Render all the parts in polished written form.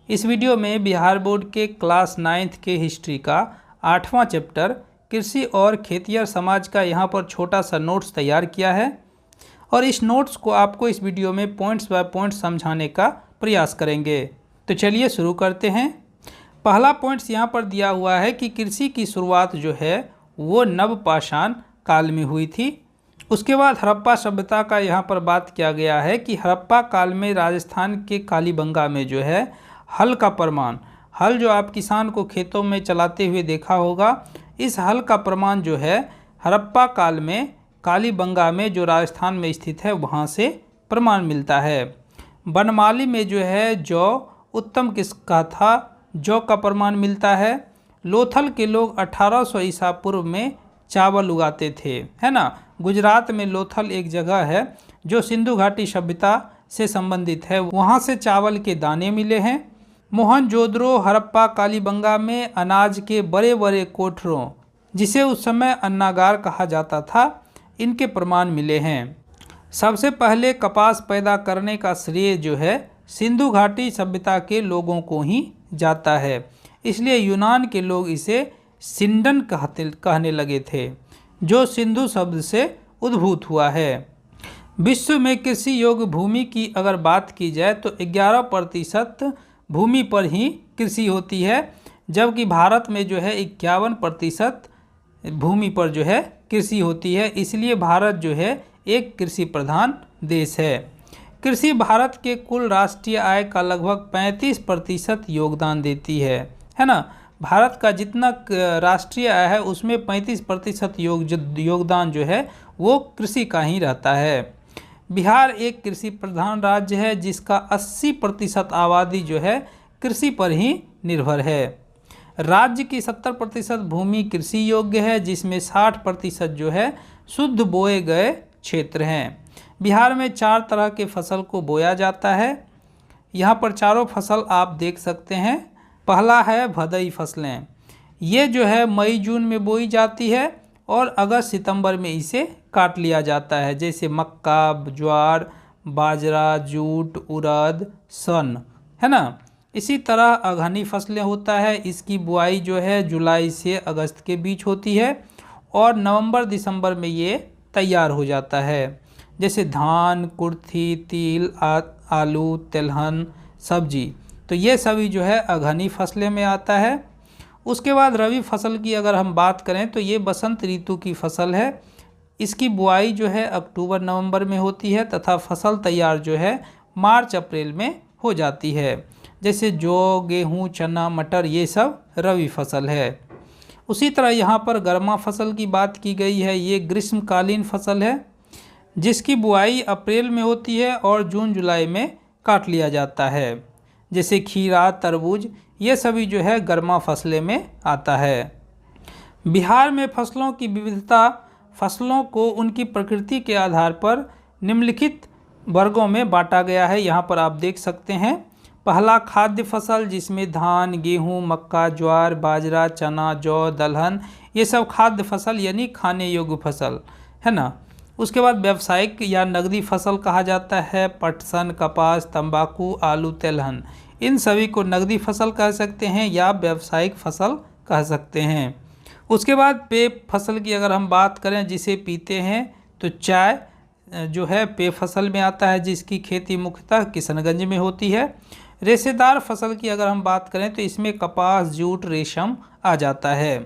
इस वीडियो में बिहार बोर्ड के क्लास 9th के हिस्ट्री का 8वां चैप्टर कृषि और खेतिहर समाज का यहाँ पर छोटा सा नोट्स तैयार किया है और इस नोट्स को आपको इस वीडियो में पॉइंट्स बाय पॉइंट्स समझाने का प्रयास करेंगे। तो चलिए शुरू करते हैं। पहला पॉइंट्स यहाँ पर दिया हुआ है कि कृषि की शुरुआत जो है वो नवपाषाण काल में हुई थी। उसके बाद हड़प्पा सभ्यता का यहाँ पर बात किया गया है कि हड़प्पा काल में राजस्थान के कालीबंगा में जो है हल का प्रमाण, हल जो आप किसान को खेतों में चलाते हुए देखा होगा, इस हल का प्रमाण जो है हड़प्पा काल में कालीबंगा में जो राजस्थान में स्थित है वहाँ से प्रमाण मिलता है। बनमाली में जो है जौ उत्तम किस्म था, जौ का प्रमाण मिलता है। लोथल के लोग 1800 ईसा पूर्व में चावल उगाते थे, है ना। गुजरात में लोथल एक जगह है जो सिंधु घाटी सभ्यता से संबंधित है, वहाँ से चावल के दाने मिले हैं। मोहनजोदड़ो, हड़प्पा, कालीबंगा में अनाज के बड़े बड़े कोठरों, जिसे उस समय अन्नागार कहा जाता था, इनके प्रमाण मिले हैं। सबसे पहले कपास पैदा करने का श्रेय जो है सिंधु घाटी सभ्यता के लोगों को ही जाता है, इसलिए यूनान के लोग इसे सिंडन कहने लगे थे, जो सिंधु शब्द से उद्भूत हुआ है। विश्व में कृषि योग्य भूमि की अगर बात की जाए तो 11% भूमि पर ही कृषि होती है, जबकि भारत में जो है 51% भूमि पर जो है कृषि होती है। इसलिए भारत जो है एक कृषि प्रधान देश है। कृषि भारत के कुल राष्ट्रीय आय का लगभग 35% योगदान देती है ना। भारत का जितना राष्ट्रीय आय है उसमें 35% योगदान जो है वो कृषि का ही रहता है। बिहार एक कृषि प्रधान राज्य है जिसका 80% आबादी जो है कृषि पर ही निर्भर है। राज्य की 70% भूमि कृषि योग्य है, जिसमें 60% जो है शुद्ध बोए गए क्षेत्र हैं। बिहार में 4 तरह के फसल को बोया जाता है। यहाँ पर चारों फसल आप देख सकते हैं। पहला है भदई फसलें, ये जो है मई जून में बोई जाती है और अगस्त सितंबर में इसे काट लिया जाता है, जैसे मक्का, ज्वार, बाजरा, जूट, उड़द, सन, है ना। इसी तरह अगहनी फसलें होता है, इसकी बुआई जो है जुलाई से अगस्त के बीच होती है और नवंबर दिसंबर में ये तैयार हो जाता है, जैसे धान, कुर्थी, तिल, आलू, तिलहन, सब्जी। तो ये सभी जो है अगहनी फसलें में आता है। उसके बाद रबी फसल की अगर हम बात करें तो ये बसंत ऋतु की फसल है। इसकी बुआई जो है अक्टूबर नवंबर में होती है तथा फसल तैयार जो है मार्च अप्रैल में हो जाती है, जैसे जौ, गेहूँ, चना, मटर, ये सब रबी फसल है। उसी तरह यहाँ पर गर्मा फसल की बात की गई है। ये ग्रीष्मकालीन फसल है जिसकी बुआई अप्रैल में होती है और जून जुलाई में काट लिया जाता है, जैसे खीरा, तरबूज, ये सभी जो है गर्मा फसलें में आता है। बिहार में फसलों की विविधता, फसलों को उनकी प्रकृति के आधार पर निम्नलिखित वर्गों में बांटा गया है। यहाँ पर आप देख सकते हैं। पहला खाद्य फसल, जिसमें धान, गेहूँ, मक्का, ज्वार, बाजरा, चना, जौ, दलहन, ये सब खाद्य फसल यानी खाने योग्य फसल है ना। उसके बाद व्यावसायिक या नगदी फसल कहा जाता है। पटसन, कपास, तंबाकू, आलू, तिलहन, इन सभी को नगदी फसल कह सकते हैं या व्यावसायिक फसल कह सकते हैं। उसके बाद पेय फसल की अगर हम बात करें, जिसे पीते हैं, तो चाय जो है पेय फसल में आता है, जिसकी खेती मुख्यतः किशनगंज में होती है। रेशेदार फसल की अगर हम बात करें तो इसमें कपास, जूट, रेशम आ जाता है।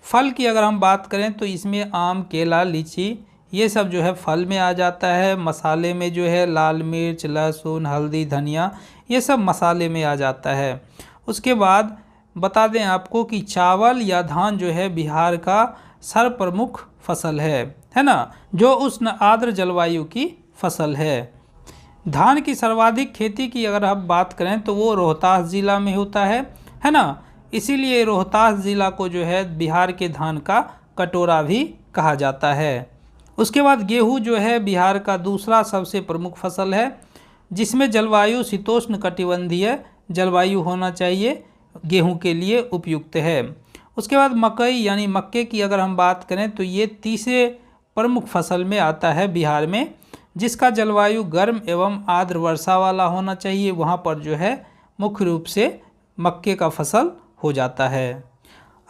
फल की अगर हम बात करें तो इसमें आम, केला, लीची, ये सब जो है फल में आ जाता है। मसाले में जो है लाल मिर्च, लहसुन, हल्दी, धनिया, ये सब मसाले में आ जाता है। उसके बाद बता दें आपको कि चावल या धान जो है बिहार का सर्वप्रमुख फसल है ना, जो उष्ण आर्द्र जलवायु की फसल है। धान की सर्वाधिक खेती की अगर हम बात करें तो वो रोहतास ज़िला में होता है ना। इसीलिए रोहतास ज़िला को जो है बिहार के धान का कटोरा भी कहा जाता है। उसके बाद गेहूँ जो है बिहार का दूसरा सबसे प्रमुख फसल है, जिसमें जलवायु शीतोष्ण कटिबंधीय जलवायु होना चाहिए, गेहूँ के लिए उपयुक्त है। उसके बाद मकई यानी मक्के की अगर हम बात करें तो ये तीसरे प्रमुख फसल में आता है बिहार में, जिसका जलवायु गर्म एवं आर्द्र वर्षा वाला होना चाहिए। वहाँ पर जो है मुख्य रूप से मक्के का फसल हो जाता है।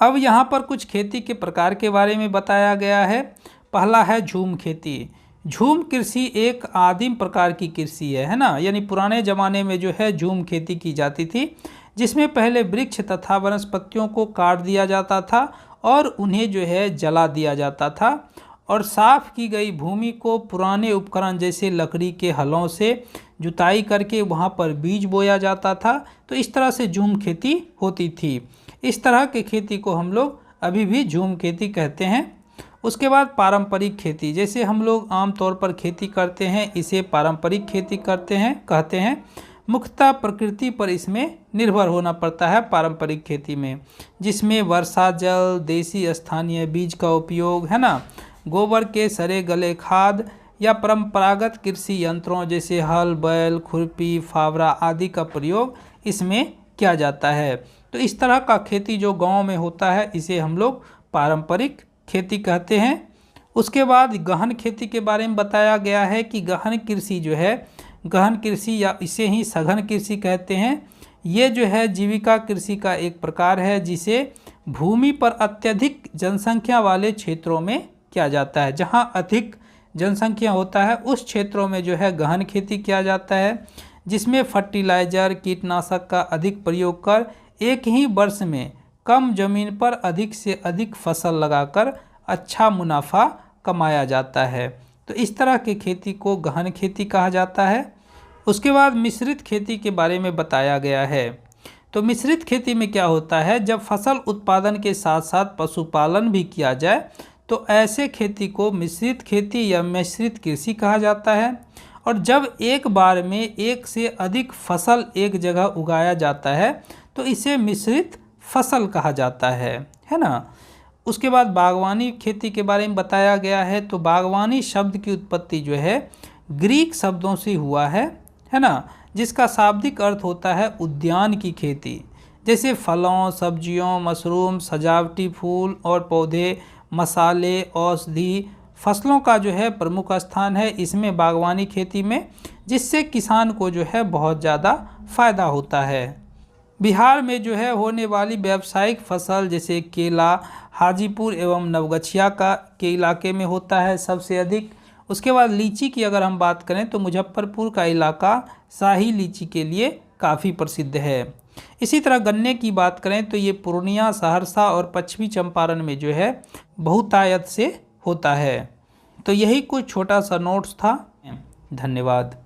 अब यहाँ पर कुछ खेती के प्रकार के बारे में बताया गया है। पहला है झूम खेती। झूम कृषि एक आदिम प्रकार की कृषि है ना, यानी पुराने ज़माने में जो है झूम खेती की जाती थी, जिसमें पहले वृक्ष तथा वनस्पतियों को काट दिया जाता था और उन्हें जो है जला दिया जाता था और साफ की गई भूमि को पुराने उपकरण जैसे लकड़ी के हलों से जुताई करके वहाँ पर बीज बोया जाता था। तो इस तरह से झूम खेती होती थी। इस तरह की खेती को हम लोग अभी भी झूम खेती कहते हैं। उसके बाद पारंपरिक खेती, जैसे हम लोग आमतौर पर खेती करते हैं, इसे पारंपरिक खेती कहते हैं। मुख्यतः प्रकृति पर इसमें निर्भर होना पड़ता है पारंपरिक खेती में, जिसमें वर्षा जल, देसी स्थानीय बीज का उपयोग है ना, गोबर के सड़े गले खाद या परंपरागत कृषि यंत्रों जैसे हल, बैल, खुरपी, फावड़ा आदि का प्रयोग इसमें किया जाता है। तो इस तरह का खेती जो गांव में होता है इसे हम लोग पारंपरिक खेती कहते हैं। उसके बाद गहन खेती के बारे में बताया गया है कि गहन कृषि जो है, गहन कृषि या इसे ही सघन कृषि कहते हैं, ये जो है जीविका कृषि का एक प्रकार है जिसे भूमि पर अत्यधिक जनसंख्या वाले क्षेत्रों में किया जाता है। जहाँ अधिक जनसंख्या होता है उस क्षेत्रों में जो है गहन खेती किया जाता है, जिसमें फर्टिलाइज़र, कीटनाशक का अधिक प्रयोग कर एक ही वर्ष में कम जमीन पर अधिक से अधिक फसल लगाकर अच्छा मुनाफा कमाया जाता है। तो इस तरह की खेती को गहन खेती कहा जाता है। उसके बाद मिश्रित खेती के बारे में बताया गया है। तो मिश्रित खेती में क्या होता है, जब फसल उत्पादन के साथ साथ पशुपालन भी किया जाए तो ऐसे खेती को मिश्रित खेती या मिश्रित कृषि कहा जाता है। और जब एक बार में एक से अधिक फसल एक जगह उगाया जाता है तो इसे मिश्रित फसल कहा जाता है ना। उसके बाद बागवानी खेती के बारे में बताया गया है। तो बागवानी शब्द की उत्पत्ति जो है ग्रीक शब्दों से हुआ है ना, जिसका शाब्दिक अर्थ होता है उद्यान की खेती, जैसे फलों, सब्जियों, मशरूम, सजावटी फूल और पौधे, मसाले, औषधि फसलों का जो है प्रमुख स्थान है इसमें बागवानी खेती में, जिससे किसान को जो है बहुत ज़्यादा फ़ायदा होता है। बिहार में जो है होने वाली व्यावसायिक फसल जैसे केला हाजीपुर एवं नवगछिया के इलाके में होता है सबसे अधिक। उसके बाद लीची की अगर हम बात करें तो मुजफ्फरपुर का इलाका शाही लीची के लिए काफ़ी प्रसिद्ध है। इसी तरह गन्ने की बात करें तो ये पूर्णिया, सहरसा और पश्चिमी चंपारण में जो है बहुतायत से होता है। तो यही कुछ छोटा सा नोट्स था। धन्यवाद।